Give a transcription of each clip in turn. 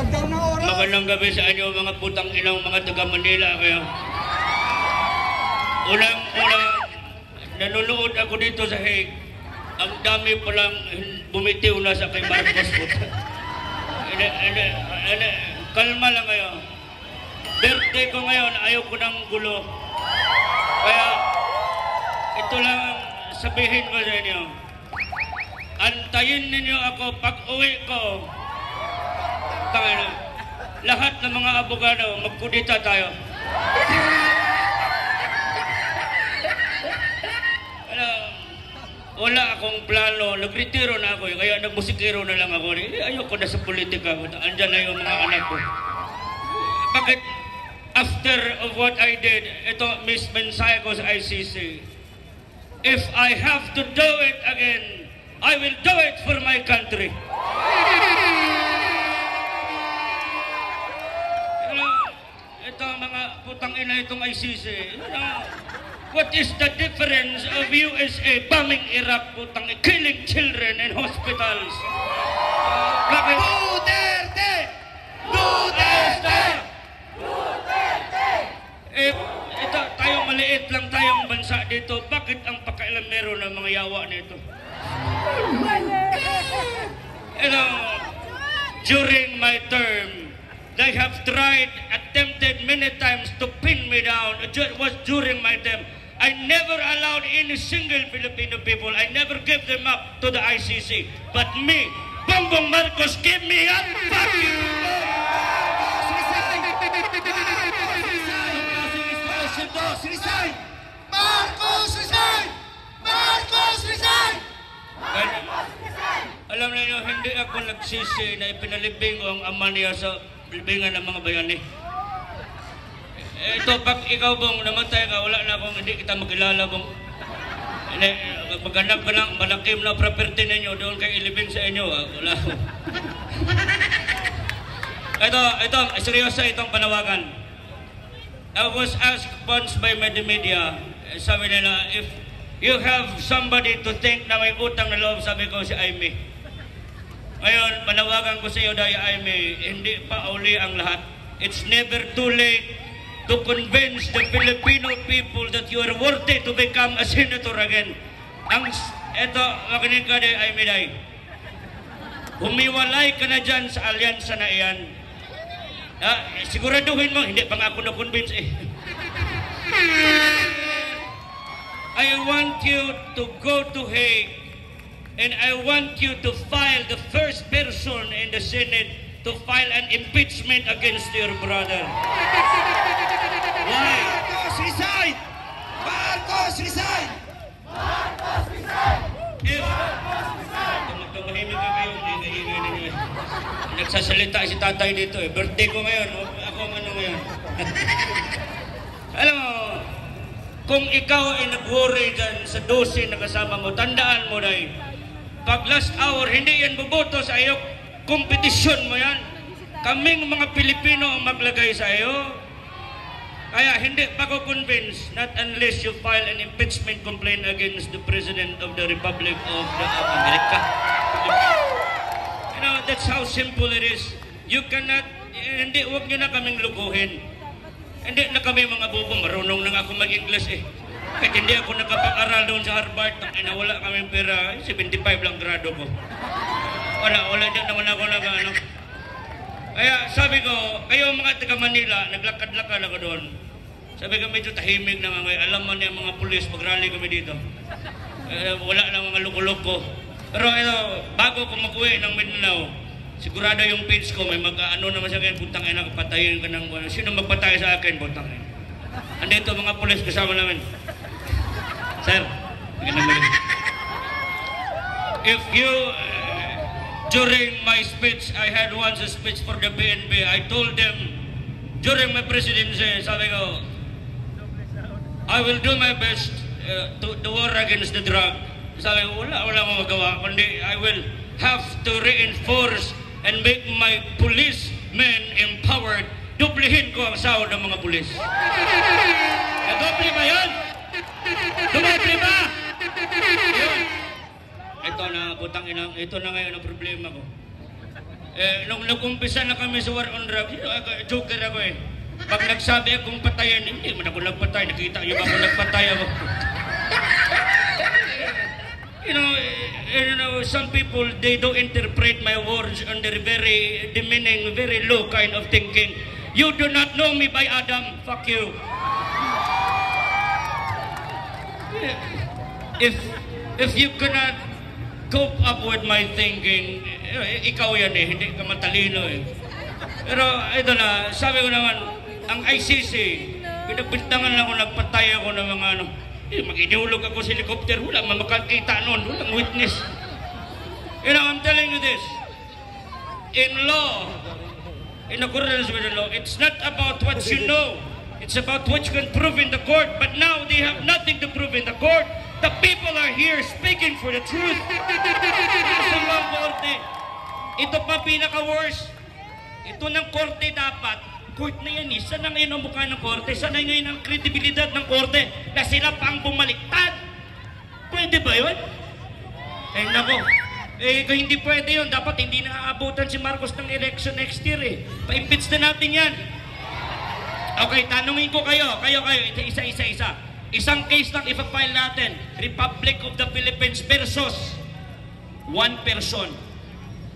Magandang gabi sa inyo mga putang inang mga taga Manila kayo. Unang-una, nanonood ako dito sa Hague. Ang dami palang bumitiw na sa kay Marcos. Kalma lang kayo. Birthday ko ngayon, ayaw ko ng gulo. Kaya, ito lang sabihin ko sa inyo. Antayin ninyo ako pag uwi ko. Lahat ng mga abogado, magkudita tayo. Wala akong plano, nagretiro na ako, kaya nagmusikero na lang ako. Ayoko na sa politika, andyan na yung mga anak ko. Bakit after of what I did, ito mensahe ko sa ICC, if I have to do it again, I will do it for my country. Ito mga putang ina itong ICC. What is the difference of USA bombing Iraq, putang killing children in hospitals? Bakit? Duterte! Duterte! Duterte! Ito, tayo maliit lang tayong bansa dito. Bakit ang pakailan meron ng mga yawa nito? During my term, they have attempted many times to pin me down. It was during my term. I never allowed any single Filipino people, I never gave them up to the ICC. But me, Bongbong Marcos, give me up. Fuck you! Marcos, resign! Marcos, resign! Marcos, resign! Alam niyo, hindi ako nagsisi na ipinalibing ang ama niya sa libingan ng mga bayani. Ito, pag ikaw bong namatay ka, wala na akong hindi kita makilala bong maghanap ka ng malakim na property ninyo doon kay ilibing sa inyo. Wala ako. Ito, seryoso itong panawagan. I was asked once by the media, sabi nila, if you have somebody to think na may utang na loob, sabi ko si Aimee. Ngayon, panawagan ko sa iyo dahil Aimee, hindi pa uli ang lahat. It's never too late to convince the Filipino people that you are worthy to become a senator again. Ito, makinig ka dahil Aimee dahil. Humiwalay ka na dyan sa alyansa na iyan. Siguraduhin mo, hindi pa nga ako na-convince eh. I want you to go to Hague and I want you to file the first person in the Senate to file an impeachment against your brother. Why? Marcos, resign! Marcos, resign! Marcos, resign! Tumahimik ka kayo, hindi kayo ninyo eh. Nagsasalita si tatay dito eh. Birthday ko ngayon, ako ang ano ngayon. Alam mo, kung ikaw ay nag-worry dyan sa 12 na kasama mo, tandaan mo na pag last hour, hindi yan buboto sa iyo, kompetisyon mo yan. Kaming mga Pilipino ang maglagay sa iyo. Kaya hindi pa ko convinced, not unless you file an impeachment complaint against the President of the Republic of America. You know, that's how simple it is. You cannot, hindi, huwag nyo na kaming lukuhin. Hindi na kami mga bobo, marunong na ako mag-English eh. Kahit hindi ako nakapag-aral doon sa Harvard, wala kaming pera, 75 lang grado ko. Wala dyan naman ako ano. Kaya sabi ko, kayo mga taga Manila, naglakad-lakad ako doon. Sabi ko, medyo tahimik naman kayo. Alam mo niya mga pulis, mag-rally kami dito. Wala na mga loko-loko. Pero ito, bago ko mag-uwi ng Mindanao, sigurado yung page ko, may mag-ano naman sa akin, putang ina, patayin ka ng, sino magpatay sa akin, putang ina. Andito mga pulis kasama namin. Sir, if you, during my speech, I had once a speech for the BNB, I told them, during my presidency, sabi ko, I will do my best to war against the drug. Sabi ko, wala mo magawa, kundi I will have to reinforce and make my policemen empowered. Dublihin ko ang sahod ng mga pulis. Doble ba yan? Duble ba? Yun. Ito na, putang inang, ito na ngayon ang problema ko. Nung nag-umpisa na kami sa war on drugs, joker ako eh. Pag nagsabi akong patayan, hindi man ako nagpatay. Nakita niyo ba ako nagpatay ako? You know, some people, they don't interpret my words under very demeaning, very low kind of thinking. You do not know me by Adam. Fuck you. If you cannot cope up with my thinking, ikaw yan eh, hindi ka matalino eh. Pero ito na, sabi ko naman, ang ICC, pinagbintangan lang ako, nagpatay ako ng mga ano, mag-inulog ako sa helicopter, wala makakita noon, walang witness. You know, I'm telling you this, in law, in accordance with the law, it's not about what you know, it's about what you can prove in the court, but now they have nothing to prove in the court. The people are here speaking for the truth. Sa mga korte, ito pa pinaka-worst. Ito ng korte dapat, court na yan eh. Saan na ngayon ang mukha ng korte? Saan na ngayon ang kredibilidad ng korte? Na sila pang bumaliktad. Pwede ba yun? Eh nako, kung hindi pwede yun, dapat hindi na aabutan si Marcos ng election next year eh. Pa-impeach na natin yan. Okay, tanungin ko kayo, isa. Isang case lang ipapile natin, Republic of the Philippines versus one person.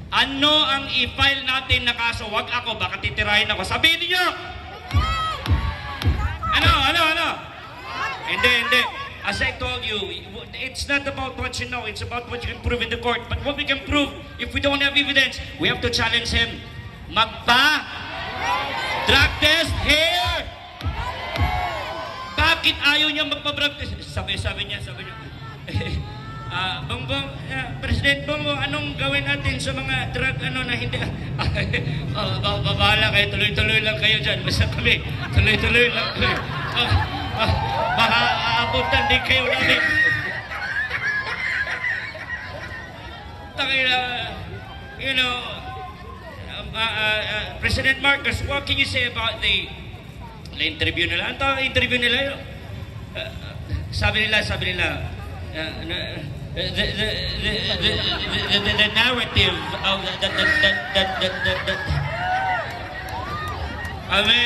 Ano ang i-file natin na kaso? Wag ako, baka titirahin ako. Sabihin niyo! Ano? Hindi. As I told you, it's not about what you know, it's about what you can prove in the court. But what we can prove, if we don't have evidence, we have to challenge him. Drug test here! Bakit ayaw niya magpa-drug test? Sabi niya, Bongbong, President Bongbong, anong gawin natin sa mga drug na hindi? Bahala kayo, tuloy-tuloy lang kayo dyan. Basta kami, tuloy-tuloy lang kayo. Baka aabutan din kayo namin. You know, President Marcos, what can you say about the interview nila? Ang tawag interview nila yun? Sabi nila, the narrative of kami,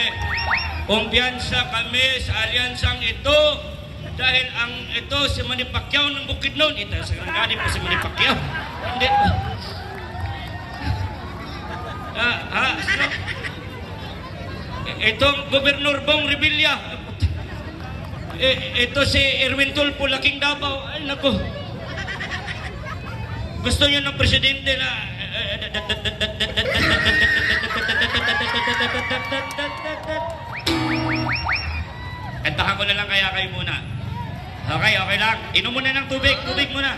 kumpiyansa kami sa alyansang ito dahil ang ito si Manny Pacquiao ng Bukidnon. Ito sa Karangani pa si Manny Pacquiao. Hindi. Itong Gobernador Bong Revilla. Ito si Erwin Tulfo, Laking Davao. Ay, naku. Gusto niyo ng presidente na kantahan ko na lang kaya kayo muna. Okay lang. Inom muna ng tubig muna.